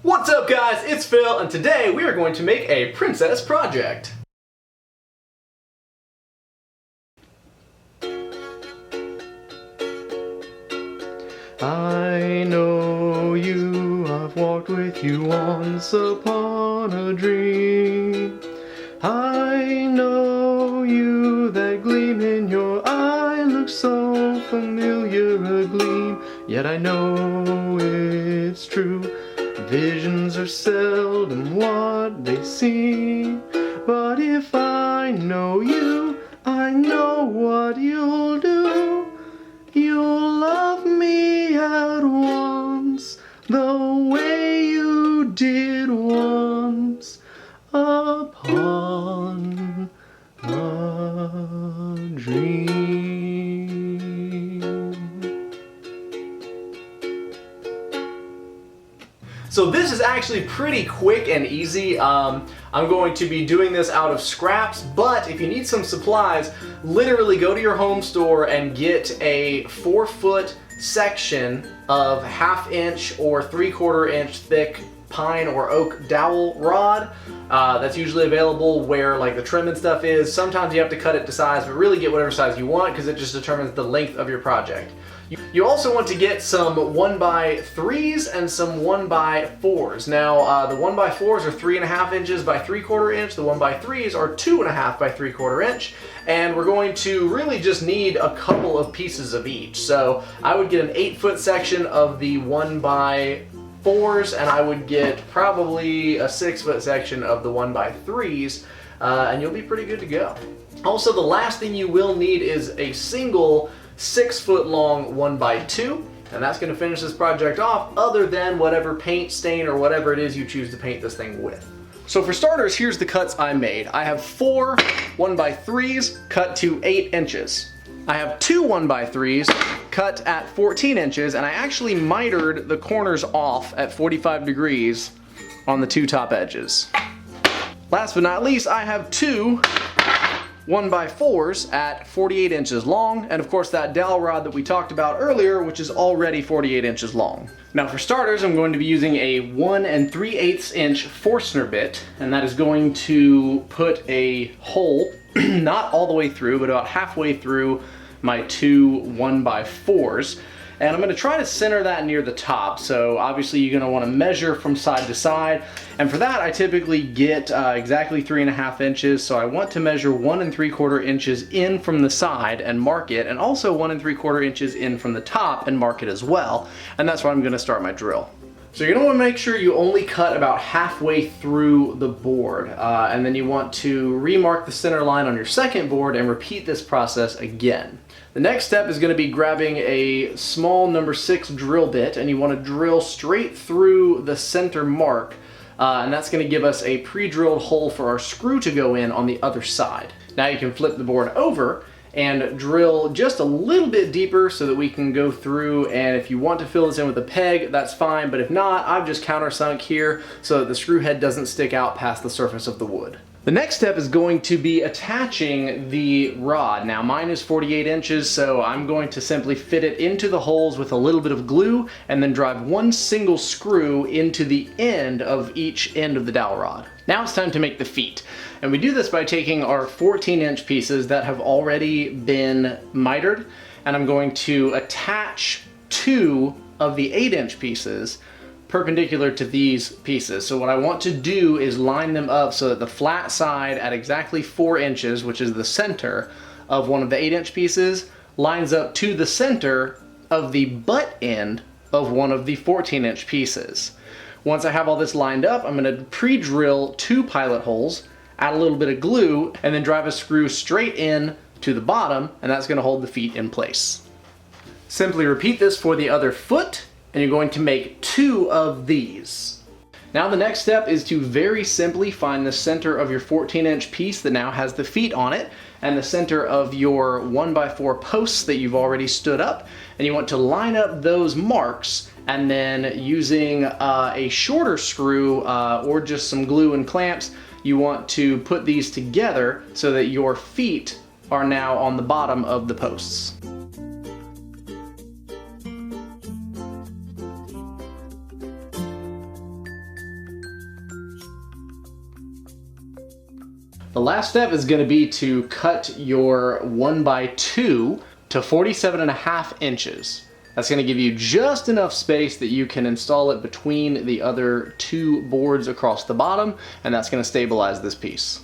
What's up guys, it's Phil, and today we are going to make a princess project. I know you, I've walked with you once upon a dream. I know you, that gleam in your eye looks so familiar, a gleam, yet I know it's true. Visions are seldom what they seem, but if I know you, I know what you'll do. You'll love me at once, the way you did once upon a dream. So this is actually pretty quick and easy. I'm going to be doing this out of scraps, but if you need some supplies, literally go to your home store and get a 4-foot section of 1/2 inch or 3/4 inch thick pine or oak dowel rod. That's usually available where like the trim and stuff is. Sometimes you have to cut it to size, but really get whatever size you want because it just determines the length of your project. You also want to get some 1x3s and some 1x4s. Now the 1x4s are 3.5 inches by 3/4 inch, the 1x3s are 2.5 by 3/4 inch, and we're going to really just need a couple of pieces of each. So I would get an 8-foot section of the 1x4s, and I would get probably a 6-foot section of the 1x3s, and you'll be pretty good to go. Also, the last thing you will need is a single 6-foot long 1x2, and that's going to finish this project off, other than whatever paint, stain, or whatever it is you choose to paint this thing with. So for starters, here's the cuts I made. I have 4 1x3s cut to 8 inches. I have 2 1x3s cut at 14 inches, and I actually mitered the corners off at 45 degrees on the 2 top edges. Last but not least, I have 2 1x4s at 48 inches long, and of course that dowel rod that we talked about earlier, which is already 48 inches long. Now for starters, I'm going to be using a 1 3/8 inch Forstner bit, and that is going to put a hole, not all the way through, but about halfway through my 2 1x4s. And I'm going to try to center that near the top, so obviously you're going to want to measure from side to side, and for that I typically get exactly 3.5 inches, so I want to measure 1 3/4 inches in from the side and mark it, and also 1 3/4 inches in from the top and mark it as well, and that's where I'm going to start my drill. So you're going to want to make sure you only cut about halfway through the board, and then you want to remark the center line on your second board and repeat this process again. The next step is going to be grabbing a small number 6 drill bit, and you want to drill straight through the center mark, and that's going to give us a pre-drilled hole for our screw to go in on the other side. Now you can flip the board over and drill just a little bit deeper so that we can go through, and if you want to fill this in with a peg, that's fine, but if not, I've just countersunk here so that the screw head doesn't stick out past the surface of the wood. The next step is going to be attaching the rod. Now mine is 48 inches, so I'm going to simply fit it into the holes with a little bit of glue and then drive one single screw into the end of each end of the dowel rod. Now it's time to make the feet. And we do this by taking our 14-inch pieces that have already been mitered, and I'm going to attach 2 of the 8-inch pieces perpendicular to these pieces. So what I want to do is line them up so that the flat side at exactly 4 inches, which is the center of one of the 8-inch pieces, lines up to the center of the butt end of one of the 14-inch pieces. Once I have all this lined up, I'm going to pre-drill 2 pilot holes, add a little bit of glue, and then drive a screw straight in to the bottom, and that's going to hold the feet in place. Simply repeat this for the other foot, and you're going to make 2 of these. Now the next step is to very simply find the center of your 14-inch piece that now has the feet on it, and the center of your 1x4 posts that you've already stood up, and you want to line up those marks, and then using a shorter screw or just some glue and clamps, you want to put these together so that your feet are now on the bottom of the posts. The last step is going to be to cut your 1x2 to 47.5 inches. That's going to give you just enough space that you can install it between the other two boards across the bottom, and that's going to stabilize this piece.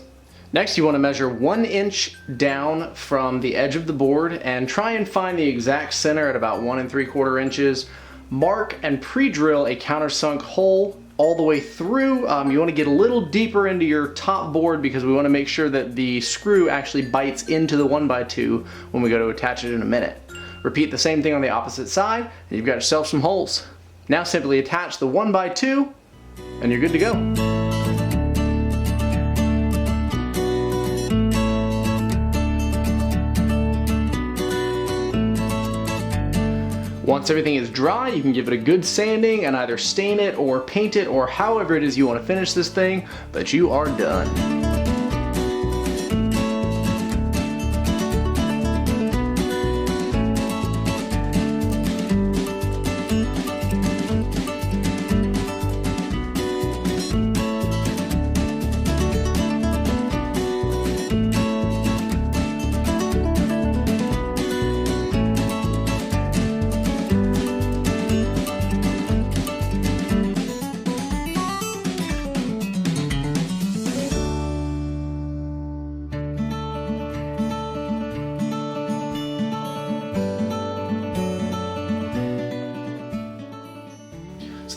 Next, you want to measure 1 inch down from the edge of the board and try and find the exact center at about 1 3/4 inches. Mark and pre-drill a countersunk hole all the way through. You want to get a little deeper into your top board because we want to make sure that the screw actually bites into the 1x2 when we go to attach it in a minute. Repeat the same thing on the opposite side, and you've got yourself some holes. Now simply attach the 1x2, and you're good to go. Once everything is dry, you can give it a good sanding and either stain it or paint it or however it is you want to finish this thing, but you are done.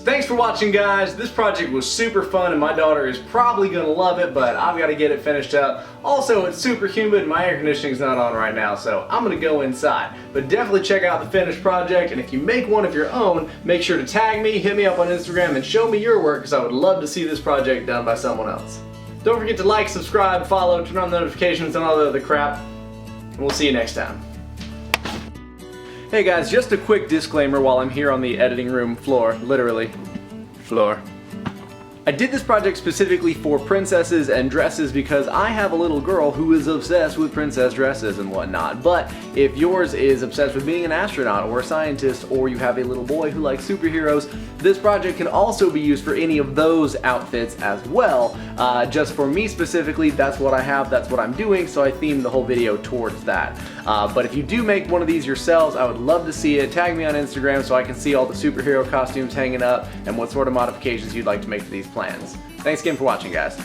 Thanks for watching, guys. This project was super fun and my daughter is probably gonna love it, but I've got to get it finished up. Also, it's super humid and my air conditioning's not on right now, so I'm gonna go inside. But definitely check out the finished project, and if you make one of your own, make sure to tag me, hit me up on Instagram, and show me your work, because I would love to see this project done by someone else. Don't forget to like, subscribe, follow, turn on notifications, and all the other crap. And we'll see you next time. Hey guys, just a quick disclaimer while I'm here on the editing room floor, literally, floor. I did this project specifically for princesses and dresses because I have a little girl who is obsessed with princess dresses and whatnot. But if yours is obsessed with being an astronaut or a scientist, or you have a little boy who likes superheroes, this project can also be used for any of those outfits as well. Just for me specifically, that's what I have, that's what I'm doing, so I themed the whole video towards that. But if you do make one of these yourselves, I would love to see it. Tag me on Instagram so I can see all the superhero costumes hanging up and what sort of modifications you'd like to make to these plans. Thanks again for watching, guys.